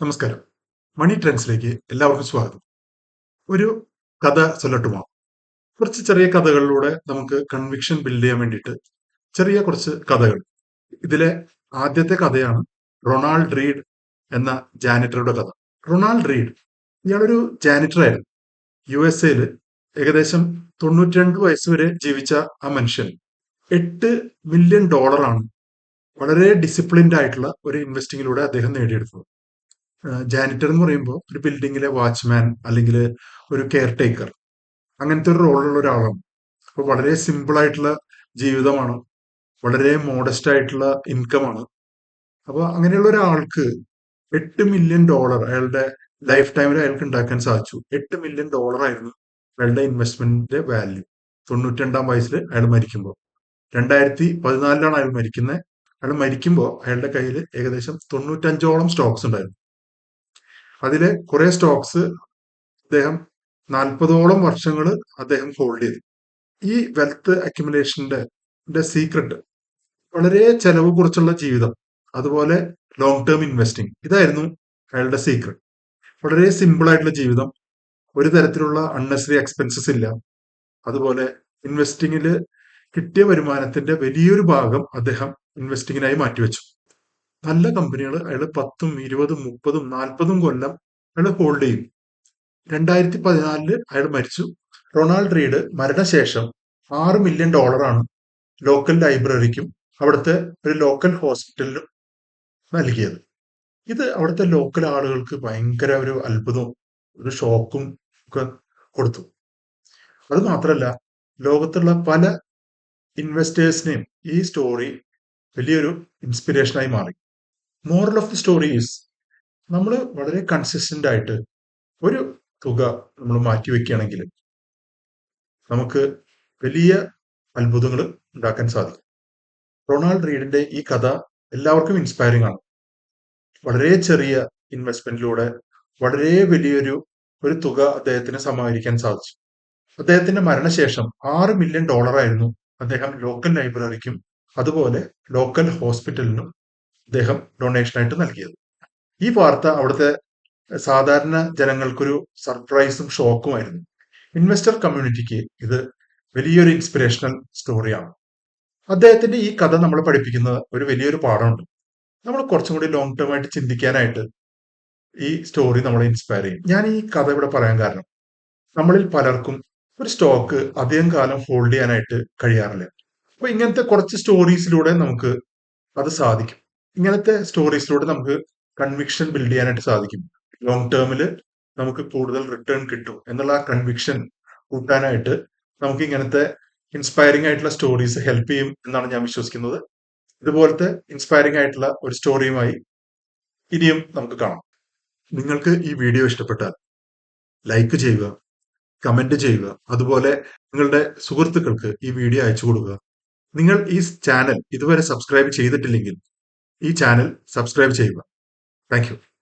നമസ്കാരം. മണി ട്രെൻഡ്സിലേക്ക് എല്ലാവർക്കും സ്വാഗതം. ഒരു കഥ ചൊല്ലട്ടുമോ? കുറച്ച് ചെറിയ കഥകളിലൂടെ നമുക്ക് കൺവിക്ഷൻ ബിൽഡ് ചെയ്യാൻ വേണ്ടിയിട്ട് ചെറിയ കുറച്ച് കഥകൾ. ഇതിലെ ആദ്യത്തെ കഥയാണ് റൊണാൾഡ് റീഡ് എന്ന ജാനിറ്ററുടെ കഥ. റൊണാൾഡ് റീഡ് ഇയാളൊരു ജാനിറ്റർ ആയിരുന്നു. USA ഏകദേശം 92 വയസ്സ് വരെ ജീവിച്ച ആ മനുഷ്യൻ $8 മില്യൺ വളരെ ഡിസിപ്ലിൻഡ് ആയിട്ടുള്ള ഒരു ഇൻവെസ്റ്റിങ്ങിലൂടെ അദ്ദേഹം നേടിയെടുത്തത്. ജാനിറ്റർ എന്ന് പറയുമ്പോൾ ഒരു ബിൽഡിങ്ങിലെ വാച്ച്മാൻ അല്ലെങ്കിൽ ഒരു കെയർ ടേക്കർ അങ്ങനത്തെ ഒരു റോളുള്ള ഒരാളാണ്. അപ്പോൾ വളരെ സിമ്പിൾ ആയിട്ടുള്ള ജീവിതമാണ്, വളരെ മോഡസ്റ്റ് ആയിട്ടുള്ള ഇൻകമാണ്. അപ്പോൾ അങ്ങനെയുള്ള ഒരാൾക്ക് $8 മില്യൺ അയാളുടെ ലൈഫ് ടൈമിൽ അയാൾക്ക് ഉണ്ടാക്കാൻ സാധിച്ചു. $8 മില്യൺ ആയിരുന്നു അയാളുടെ ഇൻവെസ്റ്റ്മെന്റിന്റെ വാല്യൂ. 92 വയസ്സിൽ അയാൾ മരിക്കുമ്പോൾ, 2014 അയാൾ മരിക്കുന്നത്. അയാൾ മരിക്കുമ്പോൾ അയാളുടെ കയ്യിൽ ഏകദേശം 95ഓളം സ്റ്റോക്സ് ഉണ്ടായിരുന്നു. അതിലെ കുറെ സ്റ്റോക്സ് അദ്ദേഹം 40ഓളം വർഷങ്ങൾ അദ്ദേഹം ഹോൾഡ് ചെയ്തു. ഈ വെൽത്ത് അക്യുമുലേഷന്റെ സീക്രട്ട് വളരെ ചെലവ് കുറച്ചുള്ള ജീവിതം, അതുപോലെ ലോങ് ടേം ഇൻവെസ്റ്റിംഗ്, ഇതായിരുന്നു അയാളുടെ സീക്രട്ട്. വളരെ സിമ്പിൾ ആയിട്ടുള്ള ജീവിതം, ഒരു തരത്തിലുള്ള അൺനെസറി എക്സ്പെൻസസ് ഇല്ല. അതുപോലെ ഇൻവെസ്റ്റിംഗിൽ കിട്ടിയ വരുമാനത്തിന്റെ വലിയൊരു ഭാഗം അദ്ദേഹം ഇൻവെസ്റ്റിങ്ങിനായി മാറ്റിവെച്ചു. നല്ല കമ്പനികൾ അയാൾ 10ഉം 20ഉം 30ഉം 40ഉം കൊല്ലം അയാൾ ഹോൾഡ് ചെയ്യും. 2014 അയാൾ മരിച്ചു. റൊണാൾഡ് റീഡ് മരണശേഷം $6 മില്യൺ ലോക്കൽ ലൈബ്രറിക്കും അവിടുത്തെ ഒരു ലോക്കൽ ഹോസ്പിറ്റലിനും നൽകിയത്. ഇത് അവിടുത്തെ ലോക്കൽ ആളുകൾക്ക് ഭയങ്കര ഒരു അത്ഭുതവും ഒരു ഷോക്കും ഒക്കെ കൊടുത്തു. അത് മാത്രമല്ല, ലോകത്തുള്ള പല ഇൻവെസ്റ്റേഴ്സിനെയും ഈ സ്റ്റോറി വലിയൊരു ഇൻസ്പിറേഷനായി മാറി. Moral of the story is, നമ്മൾ വളരെ കൺസിസ്റ്റന്റ് ആയിട്ട് ഒരു തുക നമ്മൾ മാറ്റിവെക്കുകയാണെങ്കിൽ നമുക്ക് വലിയ അത്ഭുതങ്ങൾ ഉണ്ടാക്കാൻ സാധിക്കും. റൊണാൾഡ് റീഡിന്റെ ഈ കഥ എല്ലാവർക്കും ഇൻസ്പയറിംഗ് ആണ്. വളരെ ചെറിയ ഇൻവെസ്റ്റ്മെന്റിലൂടെ വളരെ വലിയൊരു തുക അദ്ദേഹത്തിന് സമാഹരിക്കാൻ സാധിച്ചു. അദ്ദേഹത്തിന്റെ മരണശേഷം $6 മില്യൺ ആയിരുന്നു അദ്ദേഹം ലോക്കൽ ലൈബ്രറിക്കും അതുപോലെ ലോക്കൽ ഹോസ്പിറ്റലിനും അദ്ദേഹം ഡൊണേഷൻ ആയിട്ട് നൽകിയത്. ഈ വാർത്ത അവിടുത്തെ സാധാരണ ജനങ്ങൾക്കൊരു സർപ്രൈസും ഷോക്കുമായിരുന്നു. ഇൻവെസ്റ്റർ കമ്മ്യൂണിറ്റിക്ക് ഇത് വലിയൊരു ഇൻസ്പിറേഷണൽ സ്റ്റോറിയാണ്. അദ്ദേഹത്തിന്റെ ഈ കഥ നമ്മളെ പഠിപ്പിക്കുന്ന ഒരു വലിയൊരു പാഠമുണ്ട്. നമ്മൾ കുറച്ചും കൂടി ലോങ് ടേം ആയിട്ട് ചിന്തിക്കാനായിട്ട് ഈ സ്റ്റോറി നമ്മളെ ഇൻസ്പയർ ചെയ്യും. ഞാൻ ഈ കഥ ഇവിടെ പറയാൻ കാരണം, നമ്മളിൽ പലർക്കും ഒരു സ്റ്റോക്ക് അധികം കാലം ഹോൾഡ് ചെയ്യാനായിട്ട് കഴിയാറില്ല. അപ്പൊ ഇങ്ങനത്തെ കുറച്ച് സ്റ്റോറീസിലൂടെ നമുക്ക് അത് സാധിക്കും. ഇങ്ങനത്തെ സ്റ്റോറീസിലൂടെ നമുക്ക് കൺവിക്ഷൻ ബിൽഡ് ചെയ്യാനായിട്ട് സാധിക്കും. ലോങ് ടേമിൽ നമുക്ക് കൂടുതൽ റിട്ടേൺ കിട്ടും എന്നുള്ള ആ കൺവിക്ഷൻ കൂട്ടാനായിട്ട് നമുക്ക് ഇങ്ങനത്തെ ഇൻസ്പയറിംഗ് ആയിട്ടുള്ള സ്റ്റോറീസ് ഹെൽപ്പ് ചെയ്യും എന്നാണ് ഞാൻ വിശ്വസിക്കുന്നത്. ഇതുപോലത്തെ ഇൻസ്പയറിംഗ് ആയിട്ടുള്ള ഒരു സ്റ്റോറിയുമായി ഇനിയും നമുക്ക് കാണാം. നിങ്ങൾക്ക് ഈ വീഡിയോ ഇഷ്ടപ്പെട്ടാൽ ലൈക്ക് ചെയ്യുക, കമന്റ് ചെയ്യുക, അതുപോലെ നിങ്ങളുടെ സുഹൃത്തുക്കൾക്ക് ഈ വീഡിയോ അയച്ചു കൊടുക്കുക. നിങ്ങൾ ഈ ചാനൽ ഇതുവരെ സബ്സ്ക്രൈബ് ചെയ്തിട്ടില്ലെങ്കിൽ ഈ ചാനൽ സബ്സ്ക്രൈബ് ചെയ്യുക. Thank you.